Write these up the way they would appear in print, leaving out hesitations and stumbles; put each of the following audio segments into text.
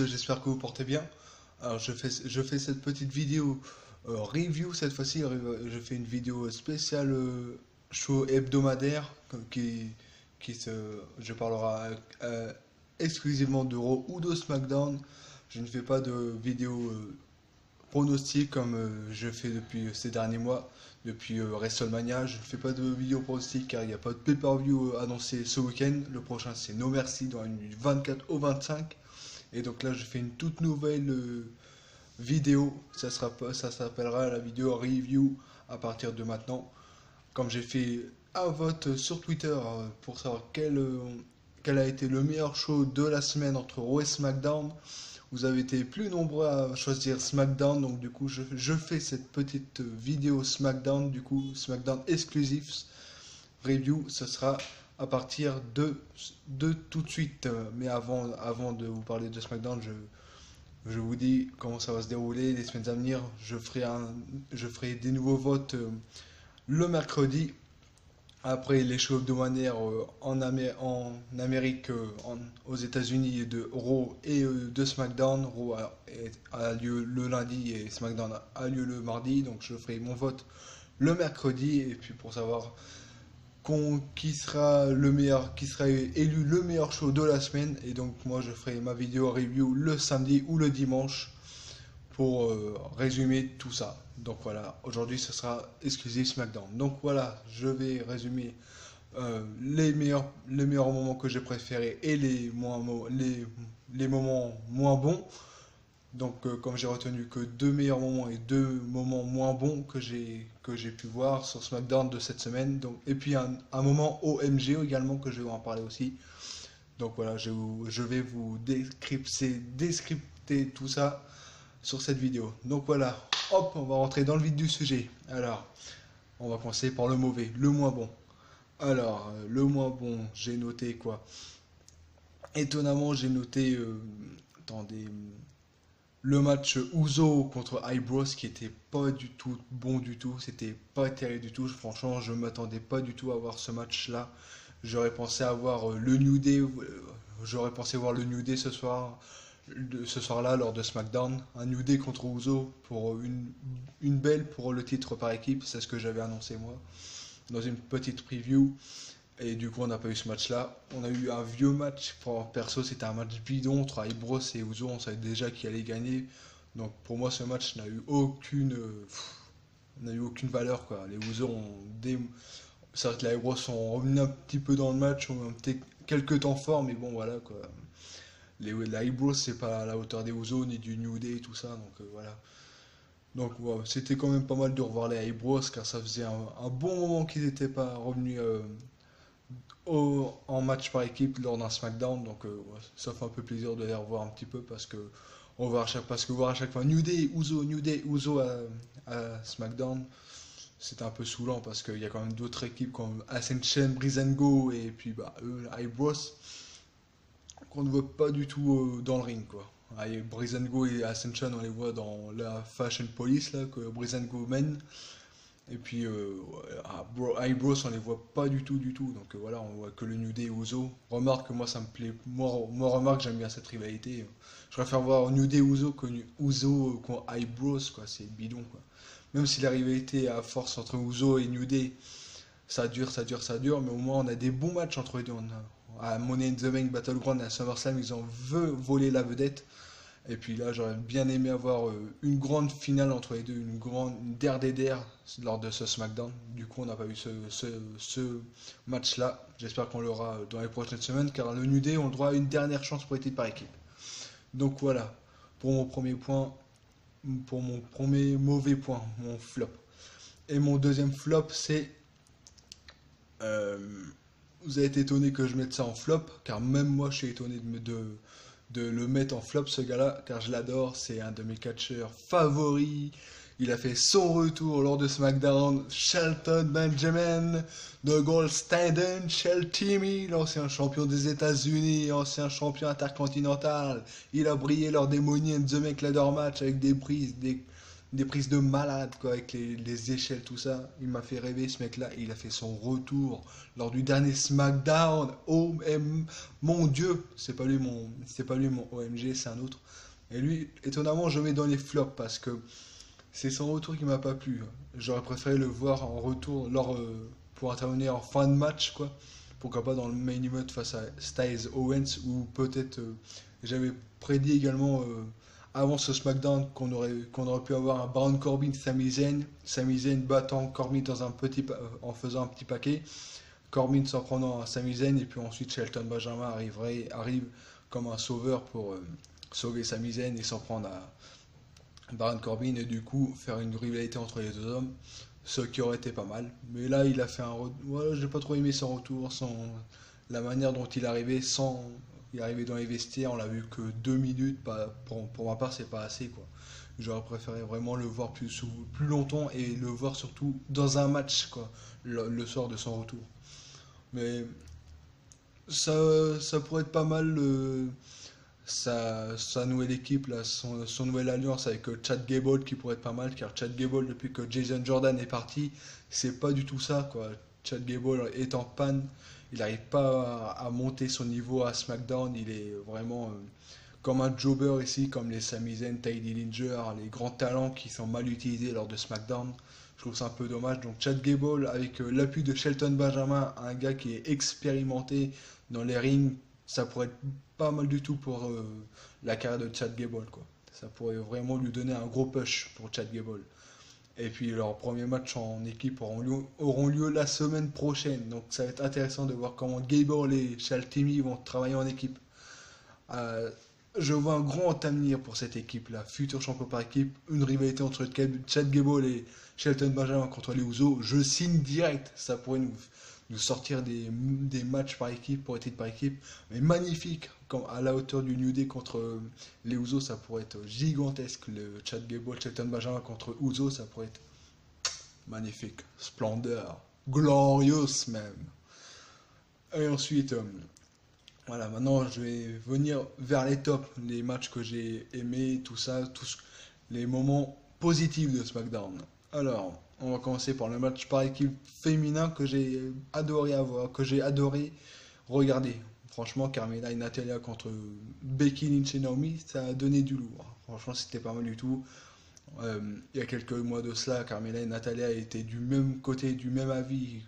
j'espère que vous portez bien. Alors je fais cette petite vidéo review cette fois-ci. Je fais une vidéo spéciale show hebdomadaire je parlerai exclusivement de Raw ou de SmackDown. Je ne fais pas de vidéo pronostic comme je fais depuis ces derniers mois, depuis WrestleMania. Je ne fais pas de vidéo pronostic car il n'y a pas de pay-per-view annoncé ce week-end. Le prochain c'est No Mercy dans une du 24 au 25. Et donc là je fais une toute nouvelle vidéo. Ça s'appellera la vidéo review à partir de maintenant. Comme j'ai fait un vote sur Twitter pour savoir quel a été le meilleur show de la semaine entre Raw et SmackDown. Vous avez été plus nombreux à choisir SmackDown, donc du coup je fais cette petite vidéo SmackDown, du coup SmackDown exclusive review, ce sera à partir de tout de suite. Mais avant de vous parler de SmackDown, je vous dis comment ça va se dérouler les semaines à venir. Je ferai des nouveaux votes le mercredi. Après les shows hebdomadaires en Amérique, aux États-Unis de Raw et de SmackDown. Raw a lieu le lundi et SmackDown a lieu le mardi. Donc je ferai mon vote le mercredi. Et puis pour savoir qui sera élu le meilleur show de la semaine. Et donc moi je ferai ma vidéo review le samedi ou le dimanche pour résumer tout ça. Donc voilà, aujourd'hui ce sera exclusif SmackDown. Donc voilà, je vais résumer les meilleurs moments que j'ai préférés et les moments moins bons. Donc comme j'ai retenu que deux meilleurs moments et deux moments moins bons que j'ai pu voir sur SmackDown de cette semaine. Donc, et puis un moment OMG également que je vais en parler aussi. Donc voilà, je vais vous décrypter tout ça sur cette vidéo. Donc voilà, hop, on va rentrer dans le vif du sujet. Alors, on va commencer par le mauvais, le moins bon. Alors, le moins bon, j'ai noté quoi? Étonnamment, j'ai noté, attendez, le match Uso contre Eyebrows qui était pas du tout bon du tout. C'était pas terrible du tout. Franchement, je m'attendais pas du tout à voir ce match-là. J'aurais pensé avoir le New Day. J'aurais pensé voir le New Day ce soir-là lors de SmackDown, un New Day contre Uso pour une belle pour le titre par équipe, c'est ce que j'avais annoncé moi dans une petite preview. Et du coup on n'a pas eu ce match-là, on a eu un vieux match. Perso c'était un match bidon entre Eyebrows et Uso, on savait déjà qui allait gagner. Donc pour moi ce match n'a eu aucune valeur quoi. Les Uso c'est vrai que les Eyebrows sont revenus un petit peu dans le match, ont été quelques temps forts, mais bon voilà quoi. Les Eyebrows c'est pas à la hauteur des Usos ni du New Day et tout ça, donc voilà. Donc voilà, c'était quand même pas mal de revoir les Eyebrows car ça faisait un bon moment qu'ils n'étaient pas revenus en match par équipe lors d'un SmackDown, donc ouais, ça fait un peu plaisir de les revoir un petit peu parce que voir à chaque fois New Day, Uso à SmackDown, c'était un peu saoulant parce qu'il y a quand même d'autres équipes comme Ascension, Breezango et puis eux, Eyebrows qu'on ne voit pas du tout dans le ring quoi. Breezango et Ascension on les voit dans la Fashion Police là que Breezango mène. Et puis Eyebrows on les voit pas du tout donc voilà, on voit que le New Day et Uso. Remarque moi ça me plaît, moi remarque j'aime bien cette rivalité. Je préfère voir New Day Uso que Uso contre Eyebrows quoi, c'est bidon quoi. Même si la rivalité à force entre Uso et New Day ça dure, mais au moins on a des bons matchs entre les deux. À Money in the Bank Battleground et à SummerSlam ils ont volé la vedette. Et puis là, j'aurais bien aimé avoir une grande finale entre les deux, une der des der lors de ce SmackDown. Du coup, on n'a pas eu ce match-là. J'espère qu'on l'aura dans les prochaines semaines, car le New Day ont le droit à une dernière chance pour être par équipe. Donc voilà, pour mon premier point, pour mon premier mauvais point, mon flop. Et mon deuxième flop, c'est... vous avez été étonné que je mette ça en flop, car même moi, je suis étonné de le mettre en flop ce gars-là, car je l'adore, c'est un de mes catcheurs favoris. Il a fait son retour lors de SmackDown, Shelton Benjamin, de Gold Standard, Sheltimmy, l'ancien champion des États-Unis, ancien champion intercontinental. Il a brillé lors des Money in the Bank Ladder Match avec des prises, des prises de malade, quoi, avec les échelles, tout ça. Il m'a fait rêver, ce mec-là. Il a fait son retour lors du dernier SmackDown. Oh, mon Dieu, c'est pas lui mon OMG, c'est un autre. Et lui, étonnamment, je mets dans les flops parce que c'est son retour qui m'a pas plu. J'aurais préféré le voir en retour pour intervenir en fin de match, quoi. Pourquoi pas dans le main event face à Styles Owens, ou peut-être j'avais prédit également avant ce SmackDown qu'on aurait pu avoir un Baron Corbin Sami Zayn battant Corbin en faisant un petit paquet, Corbin s'en prenant à Sami Zayn, et puis ensuite Shelton Benjamin arrive comme un sauveur pour sauver Sami Zayn et s'en prendre à Baron Corbin, et du coup faire une rivalité entre les deux hommes, ce qui aurait été pas mal. Mais là, il a fait voilà, j'ai pas trop aimé son retour, la manière dont il arrivait il est arrivé dans les vestiaires, on l'a vu que 2 minutes, pour ma part, c'est pas assez, quoi. J'aurais préféré vraiment le voir plus longtemps, et le voir surtout dans un match, quoi, le soir de son retour. Mais ça pourrait être pas mal, sa nouvelle équipe, là, son nouvelle alliance avec Chad Gable, qui pourrait être pas mal, car Chad Gable, depuis que Jason Jordan est parti, c'est pas du tout ça, quoi. Chad Gable est en panne, il n'arrive pas à monter son niveau à SmackDown, il est vraiment comme un jobber ici, comme les Sami Zayn, Ty Dillinger, les grands talents qui sont mal utilisés lors de SmackDown. Je trouve ça un peu dommage. Donc Chad Gable, avec l'appui de Shelton Benjamin, un gars qui est expérimenté dans les rings, ça pourrait être pas mal du tout pour la carrière de Chad Gable, quoi. Ça pourrait vraiment lui donner un gros push pour Chad Gable. Et puis leurs premiers matchs en équipe auront lieu la semaine prochaine. Donc ça va être intéressant de voir comment Gable et Shaltimi vont travailler en équipe. Euh, je vois un grand avenir pour cette équipe-là. Futur champion par équipe, une rivalité entre Chad Gable et Shelton Benjamin contre les Usos. Je signe direct. Ça pourrait nous sortir des matchs par équipe, pour titre par équipe. Mais magnifique. Comme à la hauteur du New Day contre les Usos, ça pourrait être gigantesque. Le Chad Gable, Shelton Benjamin contre Usos, ça pourrait être magnifique. Splendeur. Glorious même. Et ensuite, voilà, maintenant je vais venir vers les tops, les matchs que j'ai aimés, tout ça, les moments positifs de SmackDown. Alors, on va commencer par le match par équipe féminin que j'ai adoré regarder. Franchement, Carmella et Natalia contre Becky Lynch et Naomi, ça a donné du lourd. Franchement, c'était pas mal du tout. Il y a quelques mois de cela, Carmella et Natalia étaient du même côté, du même avis.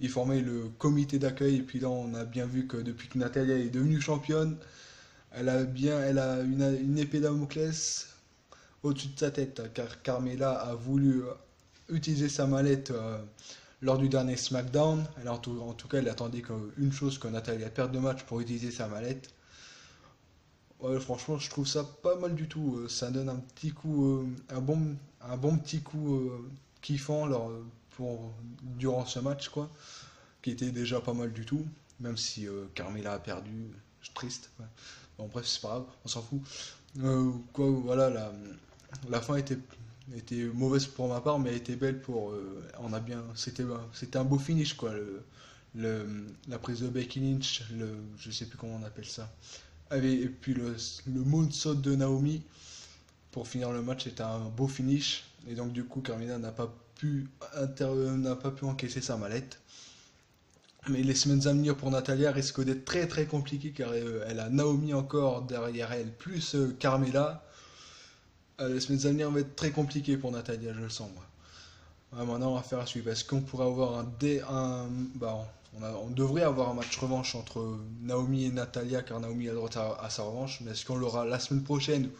Ils formaient le comité d'accueil. Et puis là, on a bien vu que depuis que Natalia est devenue championne, elle a une épée Damoclès au-dessus de sa tête. Car Carmella a voulu utiliser sa mallette lors du dernier SmackDown. En tout cas, elle attendait qu'une chose, que Natalia perde le match pour utiliser sa mallette. Ouais, franchement, je trouve ça pas mal du tout. Ça donne un petit coup, un bon petit coup kiffant durant ce match, quoi, qui était déjà pas mal du tout, même si Carmella a perdu. Je suis triste. Ouais. Bon, bref, c'est pas grave, on s'en fout. Voilà, la fin était mauvaise pour ma part, mais elle était belle c'était un beau finish, quoi. La prise de Becky Lynch, je sais plus comment on appelle ça. Et puis le moonsault de Naomi pour finir le match, c'était un beau finish. Et donc du coup, Carmella n'a pas pu encaisser sa mallette. Mais les semaines à venir pour Natalia risquent d'être très très compliquées, car elle a Naomi encore derrière elle, plus Carmella. Les semaines à venir vont être très compliquées pour Natalia, je le sens, moi. Ouais, maintenant, on va faire à suivre. Est-ce qu'on pourrait avoir on devrait avoir un match revanche entre Naomi et Natalia, car Naomi a le droit à sa revanche. Mais est-ce qu'on l'aura la semaine prochaine,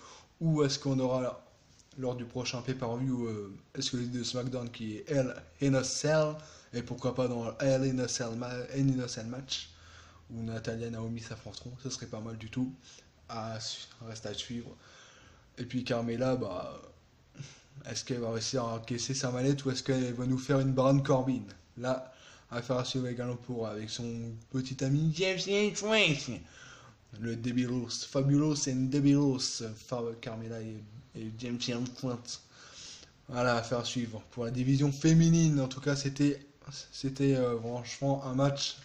ou est-ce qu'on aura lors du prochain pay-per-view, est-ce que les deux SmackDown qui est Hell in a Cell, et pourquoi pas dans Hell in a Cell match, où Natalia et Naomi s'affronteront? Ce serait pas mal du tout. Reste à suivre. Et puis Carmella, est-ce qu'elle va réussir à encaisser sa mallette, ou est-ce qu'elle va nous faire une Baron Corbin? Là, affaire à suivre également avec son petit ami James Ellsworth, le Debilos, Fabulous and Debilos, Carmella et James Ellsworth. Voilà, affaire à suivre. Pour la division féminine, en tout cas, c'était franchement un match,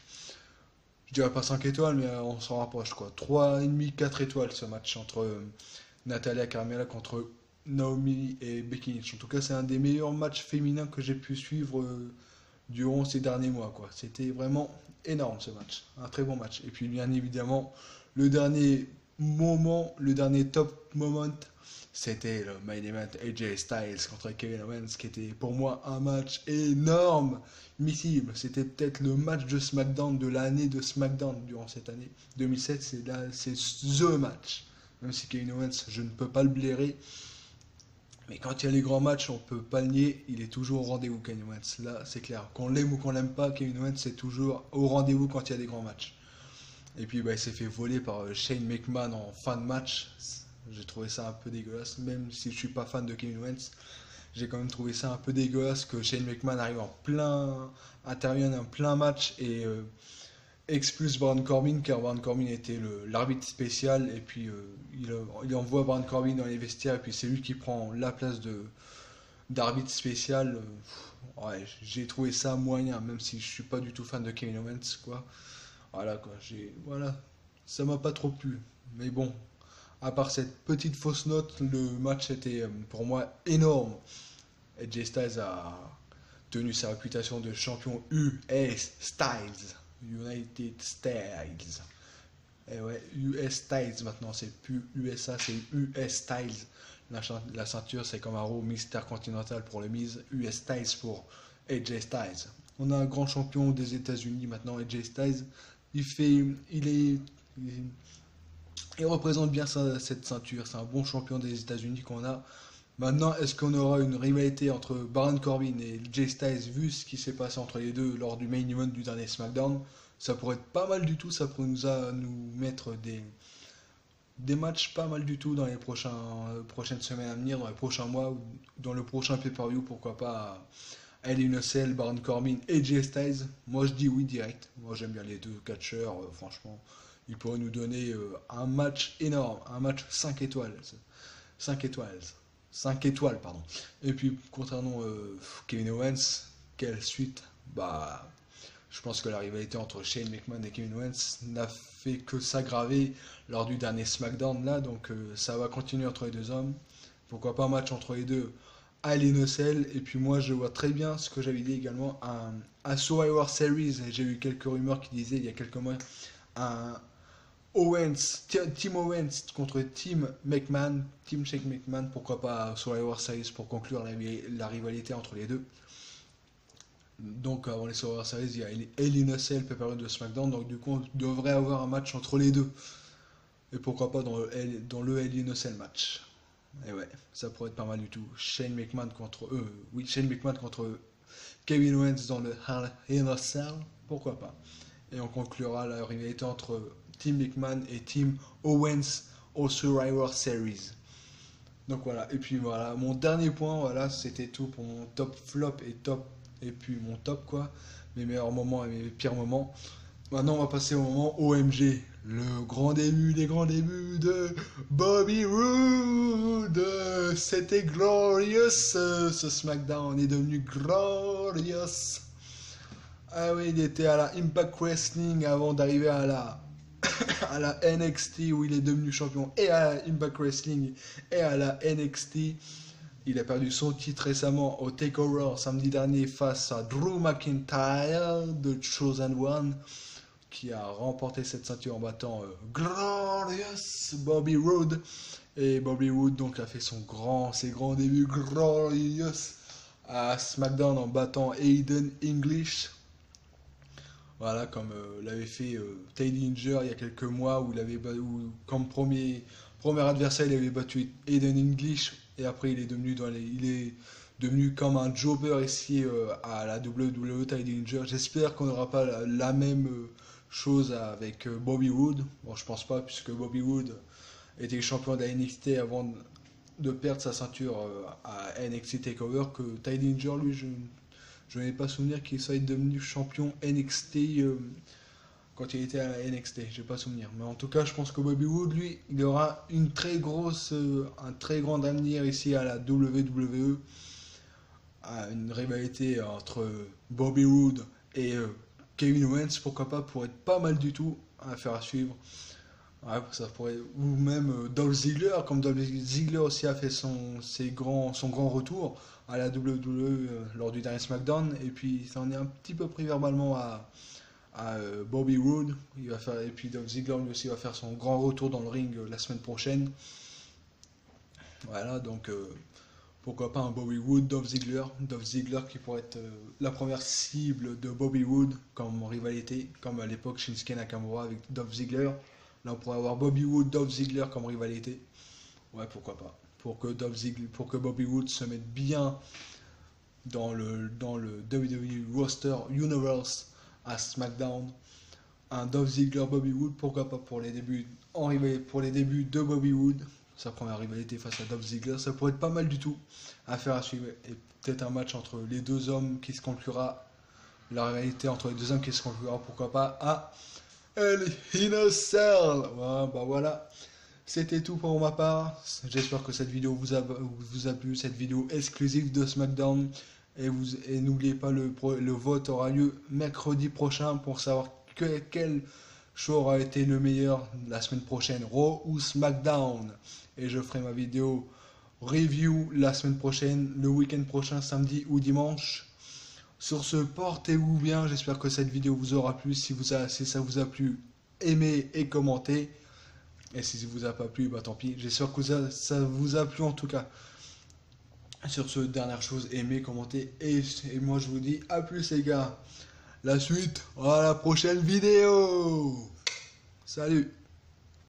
je dirais pas 5 étoiles, mais on s'en rapproche, quoi. 3,5, 4 étoiles, ce match entre Natalia Carmella contre Naomi et Becky Lynch. En tout cas, c'est un des meilleurs matchs féminins que j'ai pu suivre durant ces derniers mois, quoi. C'était vraiment énorme ce match, un très bon match. Et puis bien évidemment, le dernier le dernier top moment, c'était le main event AJ Styles contre Kevin Owens, qui était pour moi un match énorme, missible. C'était peut-être le match de SmackDown de l'année de SmackDown durant cette année 2007. C'est the match. Même si Kevin Owens, je ne peux pas le blairer, mais quand il y a les grands matchs, on peut pas le nier, il est toujours au rendez-vous, Kevin Owens. Là, c'est clair. Qu'on l'aime ou qu'on l'aime pas, Kevin Owens c'est toujours au rendez-vous quand il y a des grands matchs. Et puis bah, il s'est fait voler par Shane McMahon en fin de match. J'ai trouvé ça un peu dégueulasse, même si je suis pas fan de Kevin Owens. J'ai quand même trouvé ça un peu dégueulasse que Shane McMahon arrive intervienne en plein match et expulse Baron Corbin, car Baron Corbin était l'arbitre spécial, et puis il envoie Baron Corbin dans les vestiaires, et puis c'est lui qui prend la place d'arbitre spécial. Ouais, j'ai trouvé ça moyen, même si je suis pas du tout fan de Kevin Owens, quoi. Voilà, quoi, voilà, ça m'a pas trop plu. Mais bon, à part cette petite fausse note, le match était pour moi énorme. AJ Styles a tenu sa réputation de champion US Styles. United Styles. Et ouais, US Styles maintenant, c'est plus USA, c'est US Styles. La ceinture, c'est comme un Raw Mister Continental pour le Miz, US Styles pour AJ Styles. On a un grand champion des États-Unis maintenant, AJ Styles. Il représente bien cette ceinture. C'est un bon champion des États-Unis qu'on a. Maintenant, est-ce qu'on aura une rivalité entre Baron Corbin et Jay Styles, vu ce qui s'est passé entre les deux lors du main event du dernier SmackDown? Ça pourrait être pas mal du tout, ça pourrait nous mettre des matchs pas mal du tout dans les prochaines semaines à venir, dans les prochains mois, ou dans le prochain pay-per-view, pourquoi pas Hell in a Cell, Baron Corbin et Jay Styles. Moi je dis oui direct, moi j'aime bien les deux catcheurs, franchement, ils pourraient nous donner un match énorme, un match 5 étoiles. 5 étoiles. 5 étoiles, pardon. Et puis, concernant Kevin Owens, quelle suite? Bah, je pense que la rivalité entre Shane McMahon et Kevin Owens n'a fait que s'aggraver lors du dernier SmackDown là, donc ça va continuer entre les deux hommes. Pourquoi pas un match entre les deux à l'Inocel? Et puis moi, je vois très bien ce que j'avais dit également à Survivor Series. J'ai eu quelques rumeurs qui disaient il y a quelques mois un Team Owens contre Team McMahon, Team Shane McMahon, pourquoi pas Survivor Series pour conclure la rivalité entre les deux. Donc avant les Survivor Series, il y a Hell in a Cell, pay-per-view de SmackDown, donc du coup on devrait avoir un match entre les deux. Et pourquoi pas dans le Hell in a Cell match. Et ouais, ça pourrait être pas mal du tout. Shane McMahon contre Kevin Owens dans le Hell in a Cell, pourquoi pas. Et on conclura la rivalité entre Team McMahon et Team Owens au Survivor Series. Donc voilà, et puis voilà, mon dernier point, voilà, c'était tout pour mon top flop et puis mon top quoi, mes meilleurs moments et mes pires moments. Maintenant on va passer au moment OMG, le grand début des grands débuts de Bobby Roode. C'était glorious, ce SmackDown est devenu glorious. Ah oui, il était à la Impact Wrestling avant d'arriver à la NXT où il est devenu champion, et à la Impact Wrestling et à la NXT. Il a perdu son titre récemment au TakeOver samedi dernier face à Drew McIntyre de Chosen One, qui a remporté cette ceinture en battant Glorious Bobby Roode. Et Bobby Roode donc a fait ses grands débuts Glorious à SmackDown en battant Aiden English. Voilà, comme l'avait fait Ty Dillinger il y a quelques mois, comme premier adversaire, il avait battu Aiden English, et après il est devenu comme un jobber ici à la WWE, Ty Dillinger. J'espère qu'on n'aura pas la même chose avec Bobby Roode. Bon, je pense pas, puisque Bobby Roode était champion de la NXT avant de perdre sa ceinture à NXT TakeOver, que Ty Dillinger, lui, je n'ai pas souvenir qu'il soit devenu champion NXT quand il était à la NXT. J'ai pas souvenir. Mais en tout cas, je pense que Bobby Roode, lui, il aura un très grand avenir ici à la WWE. Une rivalité entre Bobby Roode et Kevin Owens, pourquoi pas, pour être pas mal du tout à faire à suivre. Ouais, ça pourrait, ou même Dolph Ziggler, comme Dolph Ziggler aussi a fait son grand retour à la WWE lors du dernier SmackDown, et puis il s'en est un petit peu pris verbalement à Bobby Roode. Et puis Dolph Ziggler lui aussi va faire son grand retour dans le ring la semaine prochaine. Voilà, donc pourquoi pas un Bobby Roode, Dolph Ziggler qui pourrait être la première cible de Bobby Roode comme rivalité, comme à l'époque Shinsuke Nakamura avec Dolph Ziggler. Là, on pourrait avoir Bobby Roode, Dolph Ziggler comme rivalité. Ouais, pourquoi pas. Pour que Bobby Roode se mette bien dans le WWE Roster Universe à SmackDown. Un Dolph Ziggler, Bobby Roode, pourquoi pas pour les débuts, pour les débuts de Bobby Roode, sa première rivalité face à Dolph Ziggler, ça pourrait être pas mal du tout à faire à suivre. Et peut-être un match entre les deux hommes qui se conclura, la rivalité entre les deux hommes qui se conclura, pourquoi pas, à Hell in a Cell. Ouais, bah voilà, c'était tout pour ma part. J'espère que cette vidéo vous a plu, cette vidéo exclusive de SmackDown. Et n'oubliez pas, le vote aura lieu mercredi prochain pour savoir quel show aura été le meilleur la semaine prochaine, Raw ou SmackDown. Et je ferai ma vidéo review la semaine prochaine, le week-end prochain, samedi ou dimanche. Sur ce, portez-vous bien. J'espère que cette vidéo vous aura plu. Si ça vous a plu, aimez et commentez. Et si ça vous a pas plu, bah tant pis. J'espère que ça vous a plu en tout cas. Sur ce, dernière chose, aimez, commentez. Et moi je vous dis à plus les gars. La suite à la prochaine vidéo. Salut.